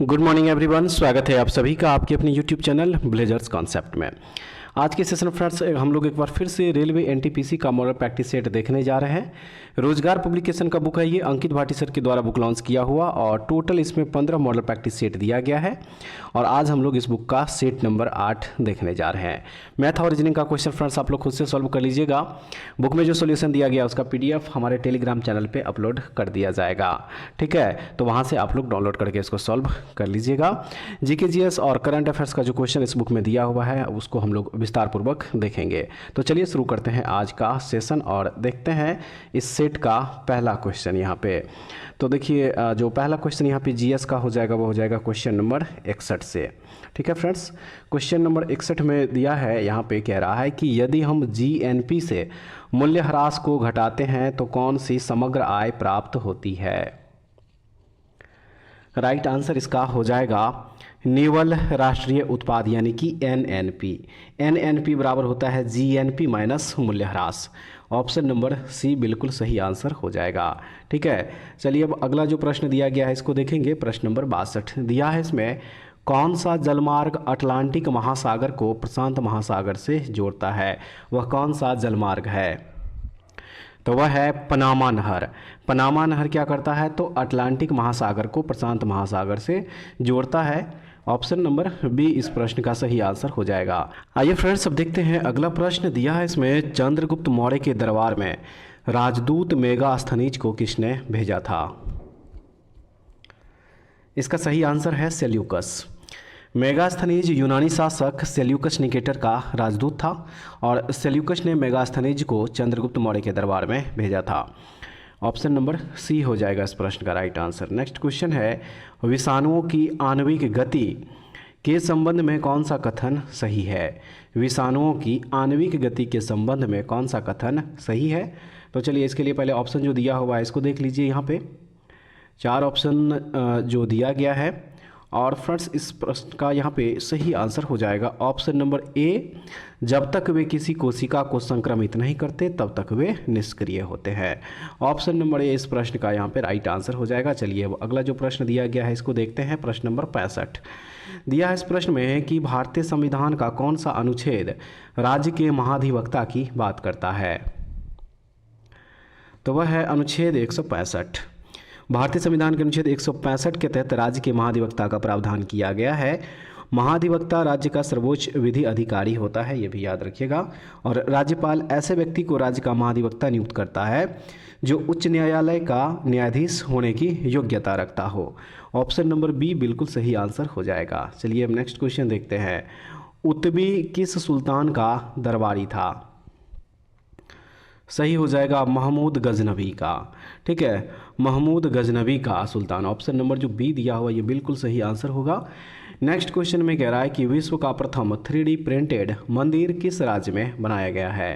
Good morning everyone, स्वागत है आप सभी का आपके अपने यूट्यूब चैनल ब्लेजर्स कॉन्सेप्ट में। आज के सेशन फ्रेंड्स हम लोग एक बार फिर से रेलवे एनटीपीसी का मॉडल प्रैक्टिस सेट देखने जा रहे हैं। रोजगार पब्लिकेशन का बुक है ये, अंकित भाटी सर के द्वारा बुक लॉन्च किया हुआ और टोटल इसमें 15 मॉडल प्रैक्टिस सेट दिया गया है और आज हम लोग इस बुक का सेट नंबर 8 देखने जा रहे हैं। मैथ और रीजनिंग का क्वेश्चन फ्रेंड्स आप लोग खुद से सॉल्व कर लीजिएगा। बुक में जो सोल्यूशन दिया गया उसका PDF हमारे टेलीग्राम चैनल पर अपलोड कर दिया जाएगा, ठीक है। तो वहाँ से आप लोग डाउनलोड करके इसको सॉल्व कर लीजिएगा। जीके जीएस और करंट अफेयर्स का जो क्वेश्चन इस बुक में दिया हुआ है उसको हम लोग विस्तार पूर्वक देखेंगे। तो चलिए शुरू करते हैं आज का सेशन और देखते हैं इस सेट का पहला क्वेश्चन यहाँ पे। तो देखिए जो पहला क्वेश्चन यहाँ पे जीएस का हो जाएगा वो हो जाएगा क्वेश्चन नंबर 61 से, ठीक है फ्रेंड्स। क्वेश्चन नंबर 61 में दिया है, यहाँ पे कह रहा है कि यदि हम जीएनपी से मूल्यह्रास को घटाते हैं तो कौन सी समग्र आय प्राप्त होती है। राइट आंसर इसका हो जाएगा निवल राष्ट्रीय उत्पाद यानी कि एनएनपी। एनएनपी बराबर होता है जीएनपी माइनस मूल्यह्रास। ऑप्शन नंबर सी बिल्कुल सही आंसर हो जाएगा, ठीक है। चलिए अब अगला जो प्रश्न दिया गया है इसको देखेंगे। प्रश्न नंबर 62 दिया है, इसमें कौन सा जलमार्ग अटलांटिक महासागर को प्रशांत महासागर से जोड़ता है। वह कौन सा जलमार्ग है, तो वह है पनामा नहर। पनामा नहर क्या करता है, तो अटलांटिक महासागर को प्रशांत महासागर से जोड़ता है। ऑप्शन नंबर बी इस प्रश्न का सही आंसर हो जाएगा। आइए फ्रेंड्स अब देखते हैं अगला प्रश्न दिया है, इसमें चंद्रगुप्त मौर्य के दरबार में राजदूत मेगास्थनीज को किसने भेजा था। इसका सही आंसर है सेल्यूकस। मेगास्थनीज यूनानी शासक सेल्यूकस निकेटर का राजदूत था और सेल्यूकस ने मेगास्थनीज को चंद्रगुप्त मौर्य के दरबार में भेजा था। ऑप्शन नंबर सी हो जाएगा इस प्रश्न का राइट आंसर। नेक्स्ट क्वेश्चन है, विषाणुओं की आणविक गति के संबंध में कौन सा कथन सही है। विषाणुओं की आणविक गति के संबंध में कौन सा कथन सही है। तो चलिए इसके लिए पहले ऑप्शन जो दिया हुआ है इसको देख लीजिए। यहाँ पे 4 ऑप्शन जो दिया गया है और फ्रेंड्स इस प्रश्न का यहाँ पे सही आंसर हो जाएगा ऑप्शन नंबर ए, जब तक वे किसी कोशिका को संक्रमित नहीं करते तब तक वे निष्क्रिय होते हैं। ऑप्शन नंबर ए इस प्रश्न का यहाँ पे राइट आंसर हो जाएगा। चलिए अब अगला जो प्रश्न दिया गया है इसको देखते हैं। प्रश्न नंबर 65 दिया है इस प्रश्न में कि भारतीय संविधान का कौन सा अनुच्छेद राज्य के महाधिवक्ता की बात करता है, तो वह है अनुच्छेद 165। भारतीय संविधान के अनुच्छेद 165 के तहत राज्य के महाधिवक्ता का प्रावधान किया गया है। महाधिवक्ता राज्य का सर्वोच्च विधि अधिकारी होता है, ये भी याद रखिएगा। और राज्यपाल ऐसे व्यक्ति को राज्य का महाधिवक्ता नियुक्त करता है जो उच्च न्यायालय का न्यायाधीश होने की योग्यता रखता हो। ऑप्शन नंबर बी बिल्कुल सही आंसर हो जाएगा। चलिए अब नेक्स्ट क्वेश्चन देखते हैं। उतबी किस सुल्तान का दरबारी था। सही हो जाएगा महमूद गजनवी का, ठीक है। महमूद गजनवी का सुल्तान। ऑप्शन नंबर जो बी दिया हुआ ये बिल्कुल सही आंसर होगा। नेक्स्ट क्वेश्चन में कह रहा है कि विश्व का प्रथम 3D प्रिंटेड मंदिर किस राज्य में बनाया गया है।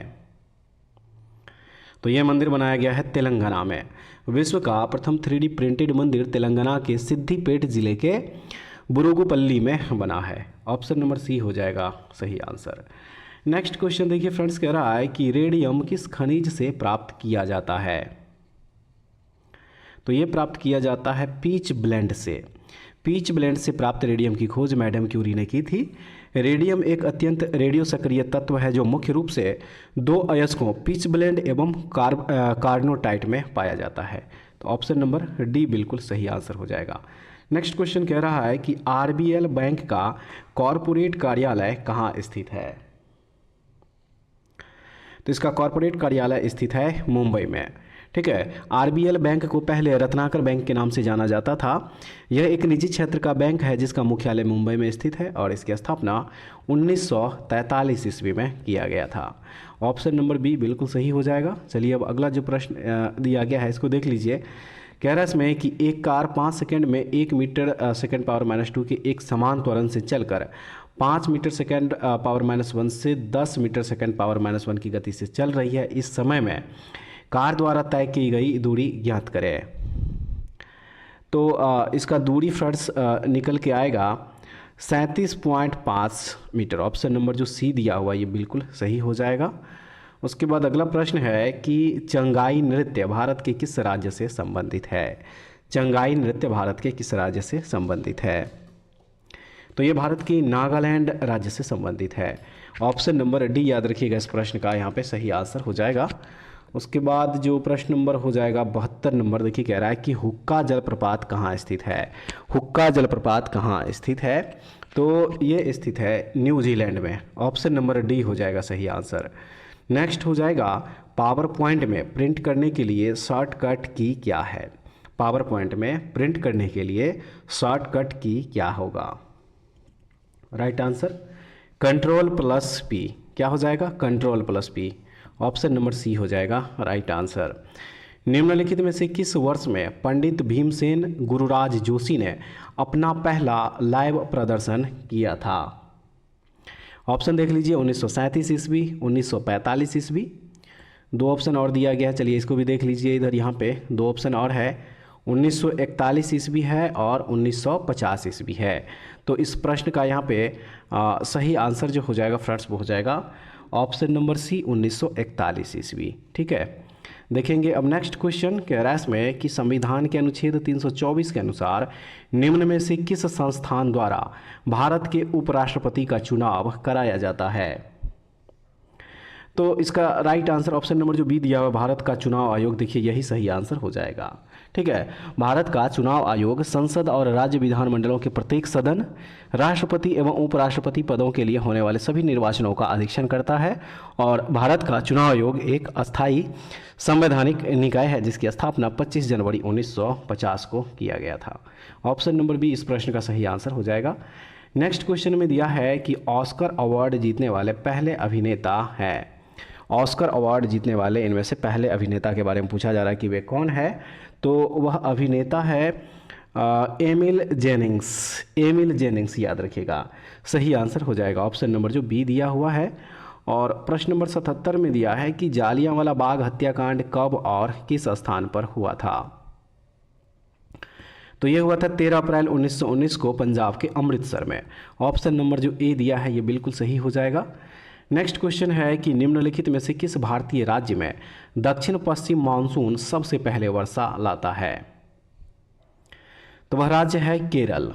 तो यह मंदिर बनाया गया है तेलंगाना में। विश्व का प्रथम 3D प्रिंटेड मंदिर तेलंगाना के सिद्दीपेट जिले के बुरुगुपल्ली में बना है। ऑप्शन नंबर सी हो जाएगा सही आंसर। नेक्स्ट क्वेश्चन देखिए फ्रेंड्स, कह रहा है कि रेडियम किस खनिज से प्राप्त किया जाता है। तो ये प्राप्त किया जाता है पीच ब्लेंड से। पीच ब्लेंड से प्राप्त रेडियम की खोज मैडम क्यूरी ने की थी। रेडियम एक अत्यंत रेडियो सक्रिय तत्व है जो मुख्य रूप से 2 अयस्कों पीच ब्लेंड एवं कार्बोनाइट में पाया जाता है। तो ऑप्शन नंबर डी बिल्कुल सही आंसर हो जाएगा। नेक्स्ट क्वेश्चन कह रहा है कि RBL बैंक का कॉरपोरेट कार्यालय कहाँ स्थित है। तो इसका कॉरपोरेट कार्यालय स्थित है मुंबई में, ठीक है। RBL बैंक को पहले रत्नाकर बैंक के नाम से जाना जाता था। यह एक निजी क्षेत्र का बैंक है जिसका मुख्यालय मुंबई में स्थित है और इसकी स्थापना 1943 ईस्वी में किया गया था। ऑप्शन नंबर बी बिल्कुल सही हो जाएगा। चलिए अब अगला जो प्रश्न दिया गया है इसको देख लीजिए। कह रहा है इसमें कि एक कार 5 सेकंड में 1 मीटर सेकंड पावर -2 के एक समान त्वरण से चलकर 5 मीटर सेकंड पावर -1 से 10 मीटर सेकंड पावर -1 की गति से चल रही है। इस समय में कार द्वारा तय की गई दूरी ज्ञात करें। तो इसका दूरी फ्रेंड्स निकल के आएगा 37.5 मीटर। ऑप्शन नंबर जो सी दिया हुआ ये बिल्कुल सही हो जाएगा। उसके बाद अगला प्रश्न है कि चंगाई नृत्य भारत के किस राज्य से संबंधित है। चंगाई नृत्य भारत के किस राज्य से संबंधित है? तो ये भारत की नागालैंड राज्य से संबंधित है। ऑप्शन नंबर डी याद रखिएगा इस प्रश्न का यहाँ पे सही आंसर हो जाएगा। उसके बाद जो प्रश्न नंबर हो जाएगा 72 नंबर, देखिए कह रहा है कि हुक्का जलप्रपात कहाँ स्थित है? हुक्का जलप्रपात कहाँ स्थित है? तो ये स्थित है न्यूजीलैंड में। ऑप्शन नंबर डी हो जाएगा सही आंसर। नेक्स्ट हो जाएगा पावर पॉइंट में प्रिंट करने के लिए शॉर्टकट की क्या है? पावर पॉइंट में प्रिंट करने के लिए शॉर्टकट की क्या होगा? Right answer Ctrl+P। क्या हो जाएगा? Ctrl+P। ऑप्शन नंबर सी हो जाएगा राइट आंसर। निम्नलिखित में से किस वर्ष में पंडित भीमसेन गुरुराज जोशी ने अपना पहला लाइव प्रदर्शन किया था? ऑप्शन देख लीजिए 1937 ईस्वी, 1945 ईस्वी। दो ऑप्शन और दिया गया है, चलिए इसको भी देख लीजिए। इधर यहाँ पे दो ऑप्शन और है, 1941 ईस्वी है और 1950 ईस्वी है। तो इस प्रश्न का यहाँ पे सही आंसर जो हो जाएगा फ्रेंड्स वो हो जाएगा ऑप्शन नंबर सी 1941 ईस्वी। ठीक है, देखेंगे अब नेक्स्ट क्वेश्चन कह रहा है इसमें कि संविधान के अनुच्छेद 324 के अनुसार निम्न में से किस संस्थान द्वारा भारत के उपराष्ट्रपति का चुनाव कराया जाता है? तो इसका राइट आंसर ऑप्शन नंबर जो बी दिया हुआ भारत का चुनाव आयोग, देखिए यही सही आंसर हो जाएगा। ठीक है, भारत का चुनाव आयोग संसद और राज्य विधानमंडलों के प्रत्येक सदन, राष्ट्रपति एवं उपराष्ट्रपति पदों के लिए होने वाले सभी निर्वाचनों का अधीक्षण करता है। और भारत का चुनाव आयोग एक अस्थायी संवैधानिक निकाय है जिसकी स्थापना 25 जनवरी 1950 को किया गया था। ऑप्शन नंबर बी इस प्रश्न का सही आंसर हो जाएगा। नेक्स्ट क्वेश्चन में दिया है कि ऑस्कर अवार्ड जीतने वाले पहले अभिनेता हैं। ऑस्कर अवार्ड जीतने वाले इनमें से पहले अभिनेता के बारे में पूछा जा रहा है कि वे कौन है? तो वह अभिनेता है एमिल जेनिंग्स। एमिल जेनिंग्स याद रखिएगा, सही आंसर हो जाएगा ऑप्शन नंबर जो बी दिया हुआ है। और प्रश्न नंबर 77 में दिया है कि जालियांवाला बाग हत्याकांड कब और किस स्थान पर हुआ था? तो ये हुआ था 13 अप्रैल 1919 को पंजाब के अमृतसर में। ऑप्शन नंबर जो ए दिया है ये बिल्कुल सही हो जाएगा। नेक्स्ट क्वेश्चन है कि निम्नलिखित में से किस भारतीय राज्य में दक्षिण पश्चिम मानसून सबसे पहले वर्षा लाता है? तो वह राज्य है केरल।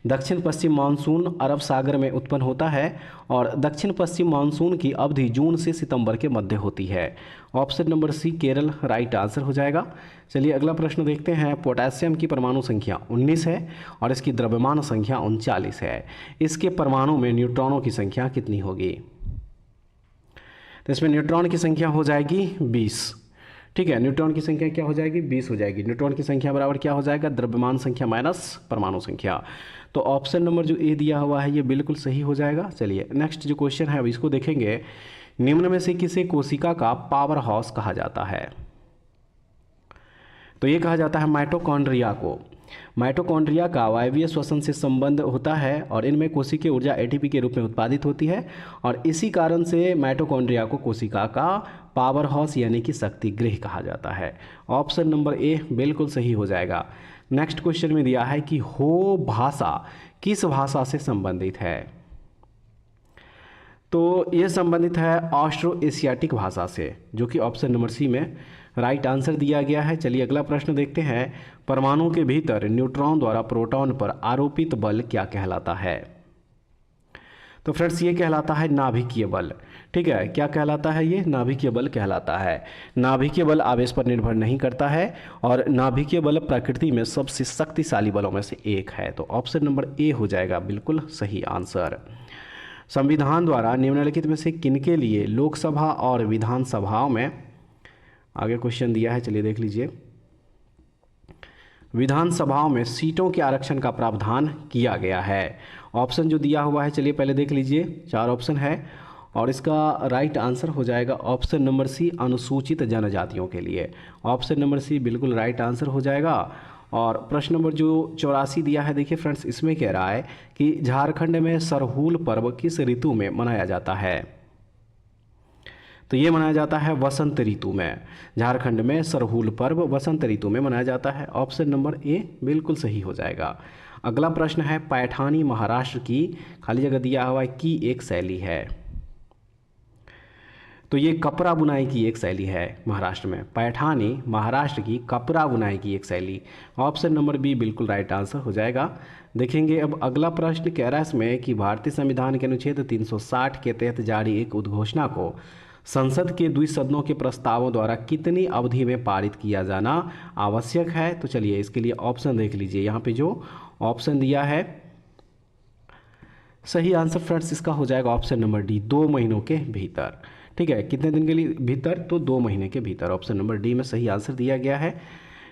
दक्षिण पश्चिम मानसून अरब सागर में उत्पन्न होता है और दक्षिण पश्चिम मानसून की अवधि जून से सितंबर के मध्य होती है। Option number C Kerala right answer हो जाएगा। चलिए अगला प्रश्न देखते हैं। पोटेशियम की परमाणु संख्या 19 है और इसकी द्रव्यमान संख्या 39 है। इसके परमाणु में न्यूट्रॉनों की संख्या कितनी होगी? तो इसमें न्यूट्रॉन की संख्या हो जाएगी 20। ठीक है, न्यूट्रॉन की संख्या क्या हो जाएगी? 20 हो जाएगी। न्यूट्रॉन की संख्या बराबर क्या हो जाएगा? द्रव्यमान संख्या माइनस परमाणु संख्या। तो ऑप्शन नंबर जो ए दिया हुआ है ये बिल्कुल सही हो जाएगा। चलिए नेक्स्ट जो क्वेश्चन है अब इसको देखेंगे। निम्न में से किसे कोशिका का पावर हाउस कहा जाता है? तो ये कहा जाता है माइटोकॉन्ड्रिया को। माइटोकॉन्ड्रिया का वायवीय श्वसन से संबंध होता है और इनमें कोशिकीय ऊर्जा एटीपी के रूप में उत्पादित होती है और इसी कारण से माइटोकॉन्ड्रिया को कोशिका का पावर हाउस यानी कि शक्ति गृह कहा जाता है। ऑप्शन नंबर ए बिल्कुल सही हो जाएगा। नेक्स्ट क्वेश्चन में दिया है कि हो भाषा किस भाषा से संबंधित है? तो ये संबंधित है ऑस्ट्रो एशियाटिक भाषा से, जो कि ऑप्शन नंबर सी में राइट आंसर दिया गया है। चलिए अगला प्रश्न देखते हैं। परमाणु के भीतर न्यूट्रॉन द्वारा प्रोटॉन पर आरोपित बल क्या कहलाता है? तो फ्रेंड्स ये कहलाता है नाभिकीय बल। ठीक है, क्या कहलाता है ये? नाभिकीय बल कहलाता है। नाभिकीय बल आवेश पर निर्भर नहीं करता है और नाभिकीय बल प्रकृति में सबसे शक्तिशाली बलों में से एक है। तो ऑप्शन नंबर ए हो जाएगा बिल्कुल सही आंसर। संविधान द्वारा निम्नलिखित में से किनके लिए लोकसभा और विधानसभाओं में, आगे क्वेश्चन दिया है चलिए देख लीजिए, विधानसभाओं में सीटों के आरक्षण का प्रावधान किया गया है? ऑप्शन जो दिया हुआ है चलिए पहले देख लीजिए, 4 ऑप्शन है और इसका राइट आंसर हो जाएगा ऑप्शन नंबर सी अनुसूचित जनजातियों के लिए। ऑप्शन नंबर सी बिल्कुल राइट आंसर हो जाएगा। और प्रश्न नंबर जो 84 दिया है देखिए फ्रेंड्स, इसमें कह रहा है कि झारखंड में सरहूल पर्व किस ऋतु में मनाया जाता है? तो ये मनाया जाता है वसंत ऋतु में। झारखंड में सरहूल पर्व वसंत ऋतु में मनाया जाता है। ऑप्शन नंबर ए बिल्कुल सही हो जाएगा। अगला प्रश्न है पैठानी महाराष्ट्र की, खाली जगह दिया हुआ है, की एक शैली है। तो ये कपड़ा बुनाई की एक शैली है महाराष्ट्र में। पैठानी महाराष्ट्र की कपड़ा बुनाई की एक शैली। ऑप्शन नंबर बी बिल्कुल राइट आंसर हो जाएगा। देखेंगे अब अगला प्रश्न कह रहा है इसमें कि भारतीय संविधान के अनुच्छेद 360 के तहत जारी एक उद्घोषणा को संसद के द्विसदनों के प्रस्तावों द्वारा कितनी अवधि में पारित किया जाना आवश्यक है। तो चलिए इसके लिए ऑप्शन देख लीजिए। यहाँ पे जो ऑप्शन दिया है सही आंसर फ्रेंड्स इसका हो जाएगा ऑप्शन नंबर डी, 2 महीनों के भीतर। ठीक है, कितने दिन के लिए भीतर, तो 2 महीने के भीतर। ऑप्शन नंबर डी में सही आंसर दिया गया है।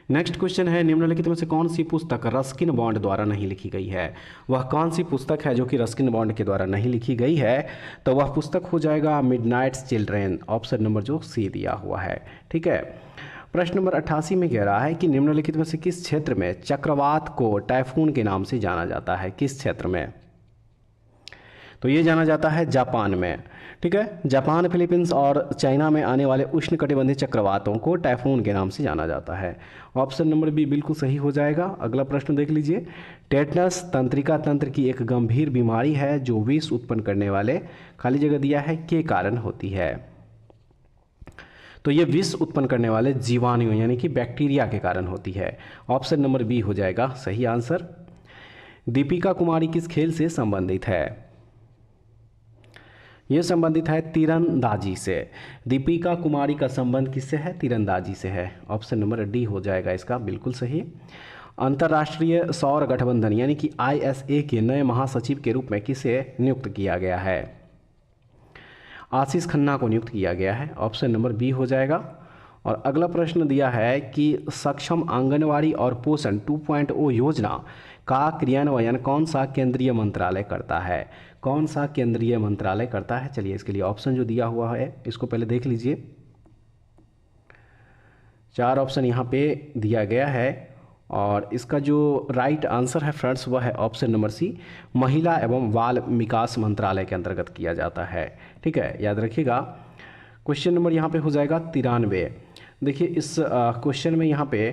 नेक्स्ट क्वेश्चन है, निम्नलिखित में से कौन सी पुस्तक रस्किन बॉन्ड द्वारा नहीं लिखी गई है। वह कौन सी पुस्तक है जो कि रस्किन बॉन्ड के द्वारा नहीं लिखी गई है। तो वह पुस्तक हो जाएगा मिडनाइट्स चिल्ड्रेन। ऑप्शन नंबर जो सी दिया हुआ है। ठीक है, प्रश्न नंबर 88 में कह रहा है कि निम्नलिखित में से किस क्षेत्र में चक्रवात को टाइफून के नाम से जाना जाता है। किस क्षेत्र में, तो ये जाना जाता है जापान में। ठीक है, जापान, फिलीपींस और चाइना में आने वाले उष्णकटिबंधीय चक्रवातों को टाइफून के नाम से जाना जाता है। ऑप्शन नंबर बी बिल्कुल सही हो जाएगा। अगला प्रश्न देख लीजिए। टेटनस तंत्रिका तंत्र की एक गंभीर बीमारी है जो विष उत्पन्न करने वाले, खाली जगह दिया है, के कारण होती है। तो ये विष उत्पन्न करने वाले जीवाणु यानी कि बैक्टीरिया के कारण होती है। ऑप्शन नंबर बी हो जाएगा सही आंसर। दीपिका कुमारी किस खेल से संबंधित है। ये संबंधित है तीरंदाजी से। दीपिका कुमारी का संबंध किससे है, तीरंदाजी से है। ऑप्शन नंबर डी हो जाएगा इसका बिल्कुल सही। अंतर्राष्ट्रीय सौर गठबंधन यानी कि ISA के नए महासचिव के रूप में किसे नियुक्त किया गया है। आशीष खन्ना को नियुक्त किया गया है। ऑप्शन नंबर बी हो जाएगा। और अगला प्रश्न दिया है कि सक्षम आंगनवाड़ी और पोषण 2.0 योजना का क्रियान्वयन कौन सा केंद्रीय मंत्रालय करता है। कौन सा केंद्रीय मंत्रालय करता है। चलिए इसके लिए ऑप्शन जो दिया हुआ है इसको पहले देख लीजिए। 4 ऑप्शन यहाँ पे दिया गया है और इसका जो राइट आंसर है फ्रेंड्स वह है ऑप्शन नंबर सी, महिला एवं बाल विकास मंत्रालय के अंतर्गत किया जाता है। ठीक है, याद रखिएगा। क्वेश्चन नंबर यहाँ पे हो जाएगा 93। देखिए इस क्वेश्चन में यहाँ पे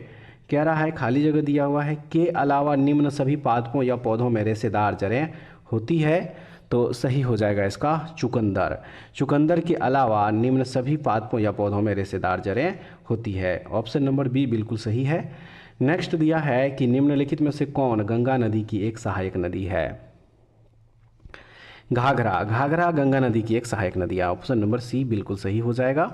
कह रहा है, खाली जगह दिया हुआ है, के अलावा निम्न सभी पादपों या पौधों में रेशेदार जड़ें होती है। तो सही हो जाएगा इसका चुकंदर। चुकंदर के अलावा निम्न सभी पादपों या पौधों में रेशेदार जड़ें होती है। ऑप्शन नंबर बी बिल्कुल सही है। नेक्स्ट दिया है कि निम्नलिखित में से कौन गंगा नदी की एक सहायक नदी है। घाघरा। घाघरा गंगा नदी की एक सहायक नदी है। ऑप्शन नंबर सी बिल्कुल सही हो जाएगा।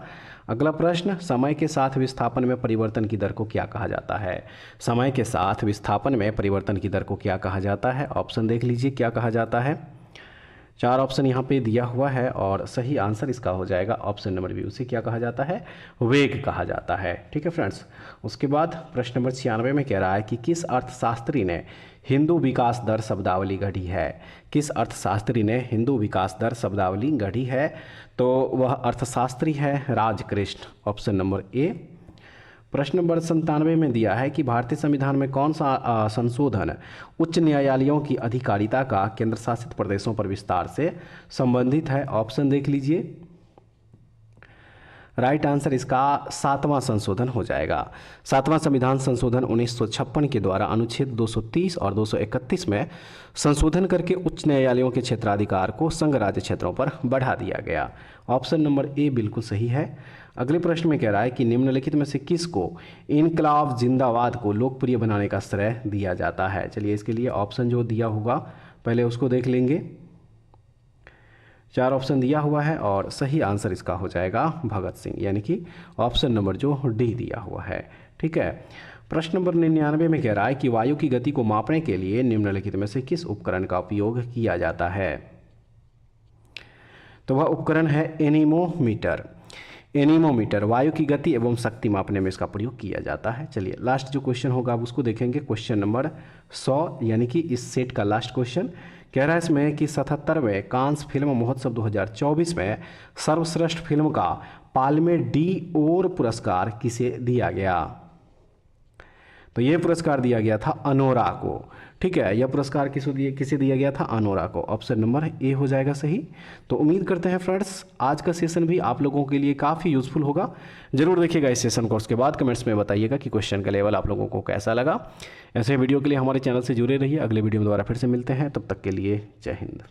अगला प्रश्न, समय के साथ विस्थापन में परिवर्तन की दर को क्या कहा जाता है। समय के साथ विस्थापन में परिवर्तन की दर को क्या कहा जाता है। ऑप्शन देख लीजिए क्या कहा जाता है। 4 ऑप्शन यहाँ पे दिया हुआ है और सही आंसर इसका हो जाएगा ऑप्शन नंबर बी। उसे क्या कहा जाता है, वेग कहा जाता है। ठीक है फ्रेंड्स। उसके बाद प्रश्न नंबर 96 में कह रहा है कि किस अर्थशास्त्री ने हिंदू विकास दर शब्दावली गढ़ी है। किस अर्थशास्त्री ने हिंदू विकास दर शब्दावली गढ़ी है। तो वह अर्थशास्त्री है राजकृष्ण। Option number A. प्रश्न नंबर 97 में दिया है कि भारतीय संविधान में कौन सा संशोधन उच्च न्यायालयों की अधिकारिता का केंद्र शासित प्रदेशों पर विस्तार से संबंधित है। ऑप्शन देख लीजिए। राइट आंसर इसका 7वां संशोधन हो जाएगा। 7वां संविधान संशोधन 1956 के द्वारा अनुच्छेद 230 और 231 में संशोधन करके उच्च न्यायालयों के क्षेत्राधिकार को संघ राज्य क्षेत्रों पर बढ़ा दिया गया। ऑप्शन नंबर ए बिल्कुल सही है। अगले प्रश्न में कह रहा है कि निम्नलिखित में से किसको इनकलाब जिंदाबाद को लोकप्रिय बनाने का श्रेय दिया जाता है। चलिए इसके लिए ऑप्शन जो दिया होगा पहले उसको देख लेंगे। 4 ऑप्शन दिया हुआ है और सही आंसर इसका हो जाएगा भगत सिंह, यानी कि ऑप्शन नंबर जो डी दिया हुआ है। ठीक है। प्रश्न नंबर 99 में कह रहा है कि वायु की गति को मापने के लिए निम्नलिखित में से किस उपकरण का उपयोग किया जाता है। तो वह उपकरण है एनीमोमीटर। एनीमोमीटर वायु की गति एवं शक्ति मापने में इसका प्रयोग किया जाता है। चलिए लास्ट जो क्वेश्चन होगा आप उसको देखेंगे। क्वेश्चन नंबर 100 यानी कि इस सेट का लास्ट क्वेश्चन कह रहा है इसमें कि 77वें कांस फिल्म महोत्सव 2024 में सर्वश्रेष्ठ फिल्म का पाल्मे d'Or पुरस्कार किसे दिया गया। तो ये पुरस्कार दिया गया था अनोरा को। ठीक है, यह पुरस्कार किसे दिया गया था, अनोरा को। ऑप्शन नंबर ए हो जाएगा सही। तो उम्मीद करते हैं फ्रेंड्स आज का सेशन भी आप लोगों के लिए काफ़ी यूजफुल होगा। जरूर देखिएगा इस सेशन को, उसके बाद कमेंट्स में बताइएगा कि क्वेश्चन का लेवल आप लोगों को कैसा लगा। ऐसे वीडियो के लिए हमारे चैनल से जुड़े रहिए। अगले वीडियो में दोबारा फिर से मिलते हैं, तब तक के लिए जय हिंद।